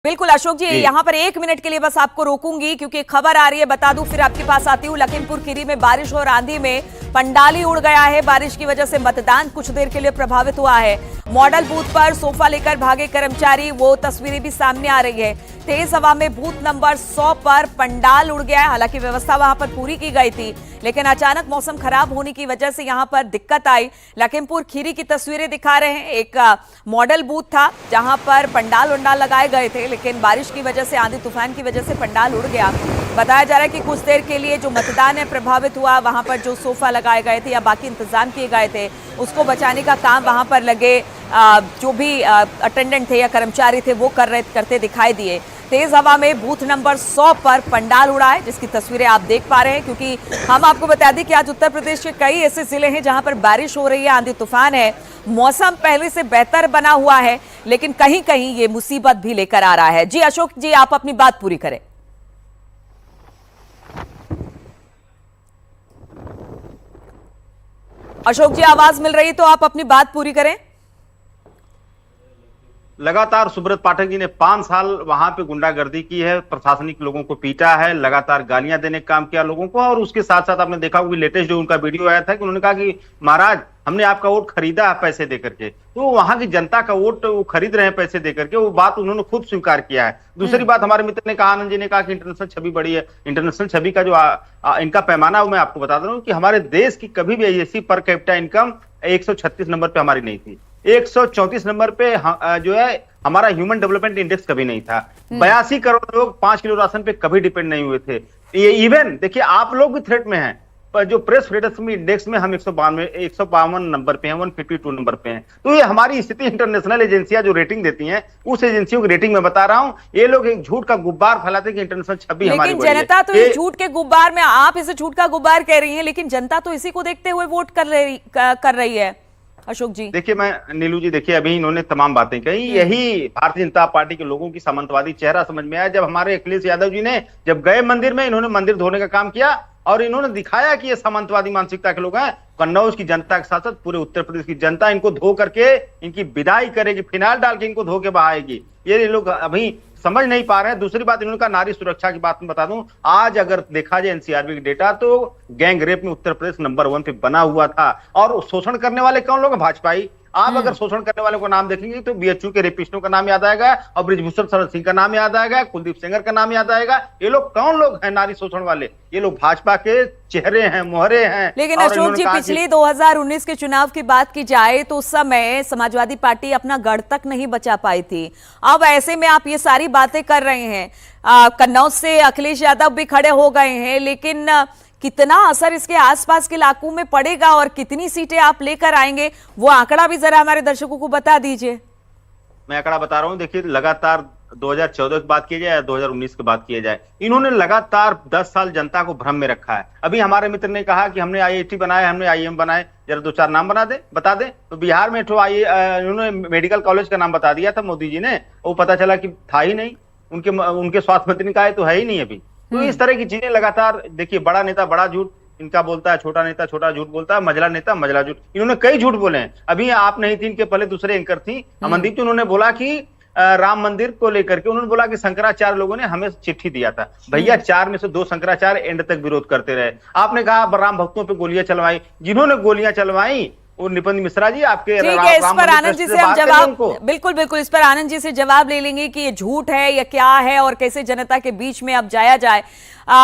बिल्कुल अशोक जी, यहाँ पर 1 मिनट के लिए बस आपको रोकूंगी क्योंकि खबर आ रही है, बता दूं फिर आपके पास आती हूँ। लखीमपुर खीरी में बारिश और आंधी में पंडाल ही उड़ गया है। बारिश की वजह से मतदान कुछ देर के लिए प्रभावित हुआ है। मॉडल बूथ पर सोफा लेकर भागे कर्मचारी, वो तस्वीरें भी सामने आ रही है। तेज हवा में बूथ नंबर 100 पर पंडाल उड़ गया है। हालांकि व्यवस्था वहां पर पूरी की गई थी, लेकिन अचानक मौसम खराब होने की वजह से यहां पर दिक्कत आई। लखीमपुर खीरी की तस्वीरें दिखा रहे हैं। एक मॉडल बूथ था जहां पर पंडाल लगाए गए थे, लेकिन बारिश की वजह से, आंधी तूफान की वजह से पंडाल उड़ गया। बताया जा रहा है कि कुछ देर के लिए जो मतदान है प्रभावित हुआ। वहां पर जो सोफा लगाए गए थे या बाकी इंतजाम किए गए थे, उसको बचाने का काम वहां पर लगे जो भी अटेंडेंट थे या कर्मचारी थे वो करते दिखाई दिए। तेज हवा में बूथ नंबर 100 पर पंडाल उड़ा है, जिसकी तस्वीरें आप देख पा रहे हैं। क्योंकि हम आपको बता दें कि आज उत्तर प्रदेश के कई ऐसे जिले हैं जहां पर बारिश हो रही है, आंधी तूफान है, मौसम पहले से बेहतर बना हुआ है, लेकिन कहीं कहीं ये मुसीबत भी लेकर आ रहा है। जी अशोक जी, आप अपनी बात पूरी करें। अशोक जी, आवाज मिल रही तो आप अपनी बात पूरी करें। लगातार सुब्रत पाठक जी ने 5 साल वहां पे गुंडागर्दी की है, प्रशासनिक लोगों को पीटा है, लगातार गालियां देने का काम किया लोगों को। और उसके साथ साथ आपने देखा होगा लेटेस्ट जो उनका वीडियो आया था कि उन्होंने कहा कि महाराज हमने आपका वोट खरीदा है पैसे देकर के। तो वहां की जनता का वोट वो खरीद रहे हैं पैसे देकर के, वो बात उन्होंने खुद स्वीकार किया है। दूसरी बात हमारे मित्र ने कहा, आनंद जी ने कहा कि इंटरनेशनल छवि बड़ी है। इंटरनेशनल छवि का जो इनका पैमाना मैं आपको बता दूं कि हमारे देश की कभी भी ऐसी पर कैपिटा इनकम 136 नंबर पे हमारी नहीं थी। 134 नंबर पे जो है हमारा ह्यूमन डेवलपमेंट इंडेक्स कभी नहीं था। 82 करोड़ लोग 5 किलो राशन पे कभी डिपेंड नहीं हुए थे। ये इवन देखिए आप लोग भी थ्रेट में हैं, पर जो प्रेस फ्रीडम इंडेक्स में हम 152 नंबर पे हैं, 152 नंबर पे हैं। तो ये हमारी स्थिति इंटरनेशनल एजेंसियां जो रेटिंग देती हैं, उस एजेंसियों की रेटिंग में बता रहा हूं। ये लोग एक झूठ का गुब्बार फैलाते हैं कि इंटरनेशनल छवि हमारी लेकिन जनता तो इस झूठ के गुब्बार में, आप इसे झूठ का गुब्बार कह रही हैं, लेकिन जनता तो इसी को देखते हुए वोट कर रही है। अशोक जी देखिए, मैं नीलू जी देखिए अभी इन्होंने तमाम बातें कही, यही भारतीय जनता पार्टी के लोगों की सामंतवादी चेहरा समझ में आया जब हमारे अखिलेश यादव जी ने जब गए मंदिर में, इन्होंने मंदिर धोने का काम किया और इन्होंने दिखाया कि ये सामंतवादी मानसिकता के लोग हैं। कन्नौज की जनता के साथ साथ पूरे उत्तर प्रदेश की जनता इनको धो करके इनकी विदाई करेगी, फिनाइल डाल के इनको धो के बहाएगी। ये लोग अभी समझ नहीं पा रहे हैं। दूसरी बात इन्होंने कहा नारी सुरक्षा की बात मैं बता दूं, आज अगर देखा जाए एनसीआरबी की डेटा तो गैंग रेप में उत्तर प्रदेश नंबर 1 पे बना हुआ था। और शोषण करने वाले कौन लोग हैं? भाजपाई। आप अगर शोषण करने वाले को नाम देखेंगे तो बीएचयू के रेपिस्टों का नाम याद आएगा और ब्रिजभूषण शरण सिंह का नाम याद आएगा, कुलदीप सेंगर का नाम याद आएगा। ये लोग कौन लोग हैं नारी शोषण वाले? ये लोग भाजपा के चेहरे हैं, मोहरे हैं। लेकिन अशोक जी, पिछले 2019 के चुनाव की बात की जाए तो उस समय समाजवादी पार्टी अपना गढ़ तक नहीं बचा पाई थी। अब ऐसे में आप ये सारी बातें कर रहे हैं। कन्नौज से अखिलेश यादव भी खड़े हो गए हैं, लेकिन कितना असर इसके आसपास के इलाकों में पड़ेगा और कितनी सीटें आप लेकर आएंगे, वो आंकड़ा भी जरा हमारे दर्शकों को बता दीजिए। मैं आंकड़ा बता रहा हूं, देखिए लगातार 2014 की बात की जाए या 2019 की बात की जाए, इन्होंने लगातार 10 साल जनता को भ्रम में रखा है। अभी हमारे मित्र ने कहा कि हमने आईआईटी बनाए, हमने आईएम बनाए, जरा 2-4 नाम बता दे। तो बिहार में इन्होंने मेडिकल कॉलेज का नाम बता दिया था मोदी जी ने, वो पता चला कि था ही नहीं। उनके स्वास्थ्य मंत्री ने कहा तो है ही नहीं अभी। तो इस तरह की चीजें लगातार देखिए, बड़ा नेता बड़ा झूठ इनका बोलता है, छोटा नेता छोटा झूठ बोलता है, मझला नेता मझला झूठ। इन्होंने कई झूठ बोले हैं। अभी आप नहीं थी, इनके पहले दूसरे एंकर थी अमनदीप जी, उन्होंने बोला कि राम मंदिर को लेकर के उन्होंने बोला कि शंकराचार्य लोगों ने हमें चिट्ठी दिया था। भैया 4 में से 2 शंकराचार्य एंड तक विरोध करते रहे। आपने कहा राम भक्तों पे गोलियां चलवाई, जिन्होंने गोलियां चलवाई वो निपंद मिश्रा जी आपके। ठीक है, इस पर आनंद जी से हम जवाब, बिल्कुल इस पर आनंद जी से जवाब ले लेंगे कि ये झूठ है या क्या है और कैसे जनता के बीच में अब जाया जाए।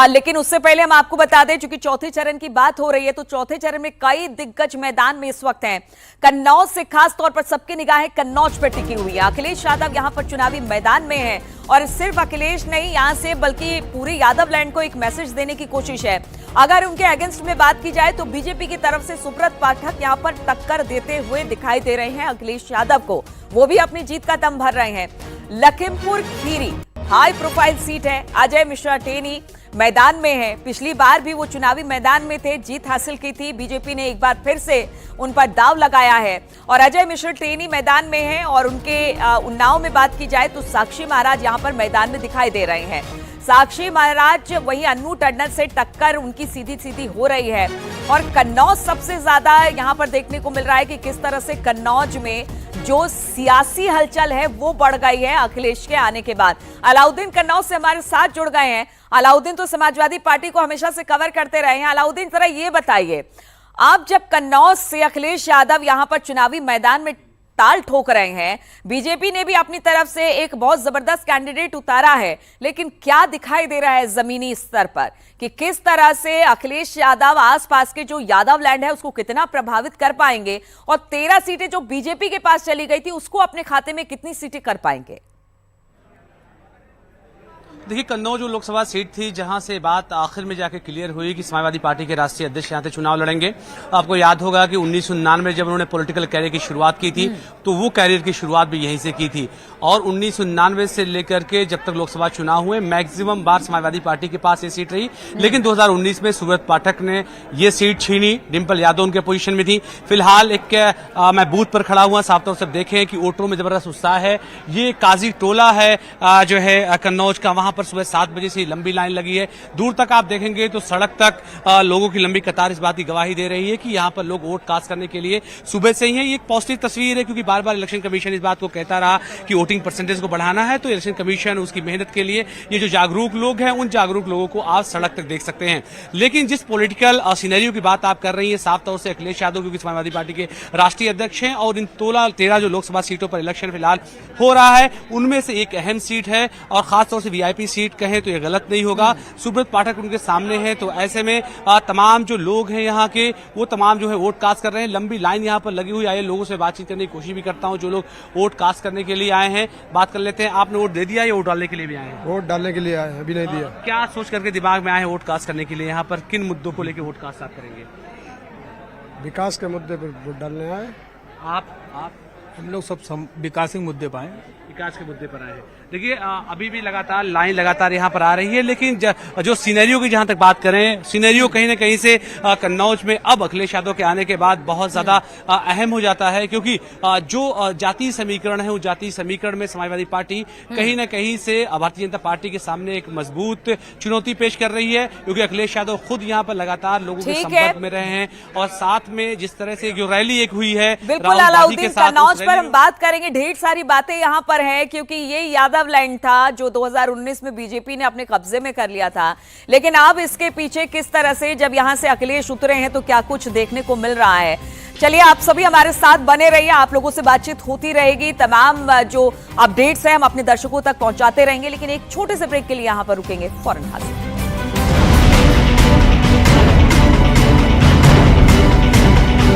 लेकिन उससे पहले हम आपको बता दें, चूंकि चौथे चरण की बात हो रही है, तो चौथे चरण में कई दिग्गज मैदान में इस वक्त हैं। कन्नौज से खास तौर पर सबकी निगाहें कन्नौज पर टिकी हुई है। अखिलेश यादव यहां पर चुनावी मैदान में है और सिर्फ अखिलेश नहीं यहां से, बल्कि पूरे यादव लैंड को एक मैसेज देने की कोशिश है। अगर उनके अगेंस्ट में बात की जाए तो बीजेपी की तरफ से सुब्रत पाठक यहां पर टक्कर देते हुए दिखाई दे रहे हैं अखिलेश यादव को। वो भी अपनी जीत का दम भर रहे हैं। Lakhimpur Kheri high profile seat है। अजय मिश्रा टेनी मैदान में है। पिछली बार भी वो चुनावी मैदान में थे, जीत हासिल की थी। बीजेपी ने एक बार फिर से उन पर दाव लगाया है और अजय मिश्रा टेनी मैदान में है। और उनके उन्नाव में बात की जाए तो साक्षी महाराज यहां पर मैदान में दिखाई दे रहे हैं। साक्षी महाराज वहीं अन्नू टंडन से टक्कर उनकी सीधी सीधी हो रही है। और कन्नौज सबसे ज्यादा यहां पर देखने को मिल रहा है कि किस तरह से कन्नौज में जो सियासी हलचल है वो बढ़ गई है अखिलेश के आने के बाद। अलाउद्दीन कन्नौज से हमारे साथ जुड़ गए हैं। अलाउद्दीन तो समाजवादी पार्टी को हमेशा से कवर करते रहे हैं। अलाउद्दीन, जरा ये बताइए, आप जब कन्नौज से अखिलेश यादव यहां पर चुनावी मैदान में ताल ठोक रहे हैं, बीजेपी ने भी अपनी तरफ से एक बहुत जबरदस्त कैंडिडेट उतारा है, लेकिन क्या दिखाई दे रहा है जमीनी स्तर पर कि किस तरह से अखिलेश यादव आसपास के जो यादव लैंड है उसको कितना प्रभावित कर पाएंगे और 13 सीटें जो बीजेपी के पास चली गई थी उसको अपने खाते में कितनी सीटें कर पाएंगे? देखिए, कन्नौज जो लोकसभा सीट थी जहां से बात आखिर में जाके क्लियर हुई कि समाजवादी पार्टी के राष्ट्रीय अध्यक्ष यहां से चुनाव लड़ेंगे। आपको याद होगा कि 1999 जब उन्होंने पॉलिटिकल कैरियर की शुरुआत की थी तो वो कैरियर की शुरुआत भी यहीं से की थी और 1999 से लेकर के जब तक लोकसभा चुनाव हुए मैक्सिमम बार समाजवादी पार्टी के पास ये सीट रही। लेकिन 2019 में सुब्रत पाठक ने ये सीट छीनी, डिम्पल यादव उनके पोजीशन में थी। फिलहाल मैं बूथ पर खड़ा हुआ, साफ तौर से देखें कि वोटरों में जबरदस्त उत्साह है। ये काजी टोला है जो है कन्नौज का, वहां पर सुबह 7 बजे से लंबी लाइन लगी है। दूर तक आप देखेंगे तो सड़क तक लोगों की लंबी कतार इस बात की गवाही दे रही है कि यहां पर लोग वोट कास्ट करने के लिए सुबह से ही है। ये एक पॉजिटिव तस्वीर है क्योंकि बार बार इलेक्शन कमीशन इस बात को कहता रहा कि वोटिंग परसेंटेज को बढ़ाना है, तो इलेक्शन कमीशन उसकी मेहनत के लिए ये जो जागरूक लोग हैं उन जागरूक लोगों को आज सड़क तक देख सकते हैं। लेकिन जिस पॉलिटिकल सिनेरियो की बात आप कर रही है, साफ तौर से अखिलेश यादव क्योंकि समाजवादी पार्टी के राष्ट्रीय अध्यक्ष हैं और इन 13 जो लोकसभा सीटों पर इलेक्शन फिलहाल हो रहा है उनमें से एक अहम सीट है और खासतौर से वीआईपी सीट कहें तो यह गलत नहीं होगा। सुब्रत पाठक उनके सामने है, तो ऐसे में तमाम जो लोग हैं यहाँ के वो तमाम जो है वोट कास्ट कर रहे हैं। लंबी लाइन यहाँ पर लगी हुई है। लोगों से बातचीत करने की कोशिश भी करता हूँ जो लोग वोट कास्ट करने के लिए आए हैं। बात कर लेते हैं, आपने वोट दे दिया या वोट डालने के लिए भी आए हैं? वोट डालने के लिए आए हैं, अभी नहीं दिया। क्या सोच करके दिमाग में आए हैं वोट कास्ट करने के लिए? यहाँ पर किन मुद्दों को लेकर वोट कास्ट आप करेंगे? विकास के मुद्दे पर वोट डालने आए। आप हम लोग सब विकासिक मुद्दे पर आए, विकास के मुद्दे पर आए हैं। देखिए, अभी भी लगातार लाइन लगातार यहाँ पर आ रही है, लेकिन जो सिनेरियो की जहां तक बात करें, सिनेरियो कहीं ना कहीं से कन्नौज में अब अखिलेश यादव के आने के बाद बहुत ज्यादा अहम हो जाता है क्योंकि जो जातीय समीकरण है उस जातीय समीकरण में समाजवादी पार्टी कहीं ना कहीं से भारतीय जनता पार्टी के सामने एक मजबूत चुनौती पेश कर रही है क्योंकि अखिलेश यादव खुद यहाँ पर लगातार लोगों के संपर्क में रहे हैं और साथ में जिस तरह से जो रैली एक हुई है बिल्कुल अलाउद्दीन, कन्नौज पर हम बात करेंगे। ढेर सारी बातें यहाँ पर है क्योंकि ये यादव लैंड था जो 2019 में बीजेपी ने अपने कब्जे में कर लिया था, लेकिन अब इसके पीछे किस तरह से जब यहां से अखिलेश उतरे हैं तो क्या कुछ देखने को मिल रहा है। चलिए, आप सभी हमारे साथ बने रहिए, आप लोगों से बातचीत होती रहेगी, तमाम जो अपडेट्स हैं हम अपने दर्शकों तक पहुंचाते रहेंगे, लेकिन एक छोटे से ब्रेक के लिए यहां पर रुकेंगे, फौरन हाजिर।